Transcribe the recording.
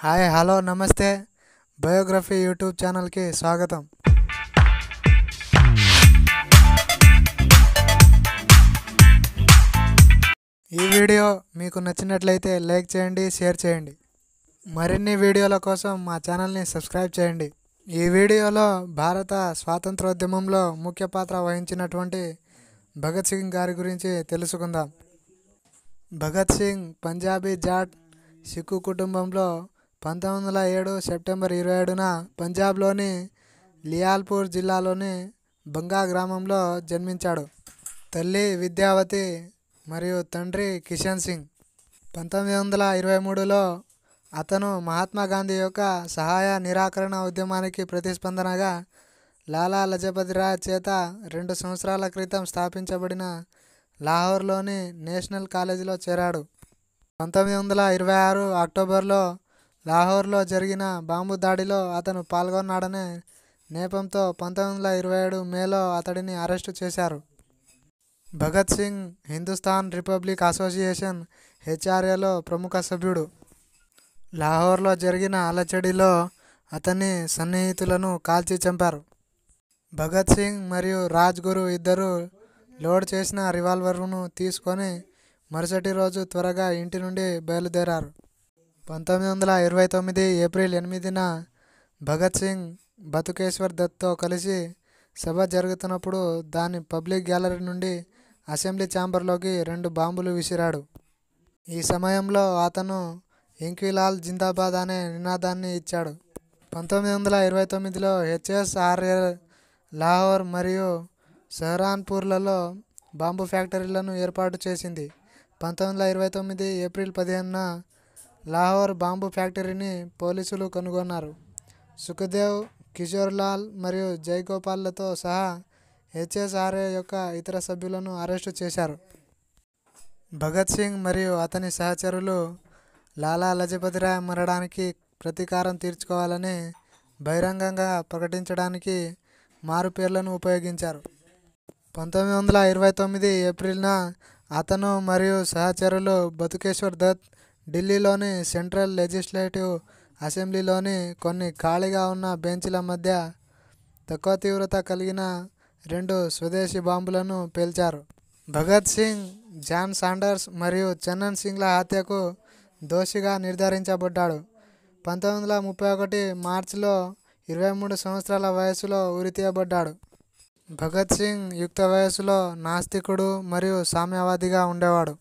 Hi hello నమస్తే biography YouTube ఛానల్కి స్వాగతం. ఈ వీడియో మీకు నచ్చినట్లయితే లైక్ చేయండి, షేర్ చేయండి. మరిన్ని వీడియోల కోసం మా ఛానల్ని సబ్స్క్రైబ్ చేయండి. ఈ వీడియోలో భారత స్వాతంత్రోద్యమంలో ముఖ్య పాత్ర వహించినటువంటి భగత్ సింగ్ గారి గురించి తెలుసుకుందాం. భగత్ సింగ్ పంజాబీ జాట్ సిక్కు కుటుంబంలో 1907 సెప్టెంబర్ 27న పంజాబ్లోని లియాల్పూర్ జిల్లాలోని బంగా గ్రామంలో జన్మించాడు. తల్లి విద్యావతి మరియు తండ్రి కిషన్ సింగ్. 1923లో అతను మహాత్మా గాంధీ యొక్క సహాయ నిరాకరణ ఉద్యమానికి ప్రతిస్పందనగా లాలా లజపతి రాయ్ చేత 2 సంవత్సరాల క్రితం స్థాపించబడిన లాహోర్లోని నేషనల్ కాలేజీలో చేరాడు. 1926 అక్టోబర్లో లాహోర్లో జరిగిన బాంబు దాడిలో అతను పాల్గొన్నాడనే నేపంతో 1927 మేలో అతడిని అరెస్టు చేశారు. భగత్ సింగ్ హిందుస్థాన్ రిపబ్లిక్ అసోసియేషన్ హెచ్ఆర్ఏలో ప్రముఖ సభ్యుడు. లాహోర్లో జరిగిన అలచడిలో అతని సన్నిహితులను కాల్చి చంపారు. భగత్ సింగ్ మరియు రాజ్ గురు ఇద్దరు లోడ్ చేసిన రివాల్వర్ను తీసుకొని మరుసటి రోజు త్వరగా ఇంటి నుండి బయలుదేరారు. 1929 ఏప్రిల్ 8న భగత్ సింగ్ బతుకేశ్వర్ దత్తో కలిసి సభ జరుగుతున్నప్పుడు దాని పబ్లిక్ గ్యాలరీ నుండి అసెంబ్లీ ఛాంబర్లోకి 2 బాంబులు విసిరాడు. ఈ సమయంలో అతను ఇంక్విలాల్ జిందాబాద్ అనే నినాదాన్ని ఇచ్చాడు. 1929లో హెచ్ఎస్ఆర్ఏ లాహోర్ మరియు సహరాన్పూర్లలో బాంబు ఫ్యాక్టరీలను ఏర్పాటు చేసింది. 1929 ఏప్రిల్ 15న లాహోర్ బాంబు ఫ్యాక్టరీని పోలీసులు కనుగొన్నారు. సుఖదేవ్, కిషోర్లాల్ మరియు జైగోపాల్లతో సహా హెచ్ఎస్ఆర్ఏ యొక్క ఇతర సభ్యులను అరెస్టు చేశారు. భగత్ సింగ్ మరియు అతని సహచరులు లాలా లజపతి రాయ్ మరణానికి ప్రతీకారం తీర్చుకోవాలని బహిరంగంగా ప్రకటించడానికి మారు పేర్లను ఉపయోగించారు. 1929 ఏప్రిల్న అతను మరియు సహచరులు బతుకేశ్వర్ దత్ ఢిల్లీలోని సెంట్రల్ లెజిస్లేటివ్ అసెంబ్లీలోని కొన్ని ఖాళీగా ఉన్న బెంచ్ల మధ్య తక్కువ తీవ్రత కలిగిన 2 స్వదేశీ బాంబులను పేల్చారు. భగత్ సింగ్, జాన్ సాండర్స్ మరియు చన్నన్ సింగ్ల హత్యకు దోషిగా నిర్ధారించబడ్డాడు. 1931 మార్చిలో 23 సంవత్సరాల వయసులో ఉరితీయబడ్డాడు. భగత్ సింగ్ యుక్త వయసులో నాస్తికుడు మరియు సామ్యవాదిగా ఉండేవాడు.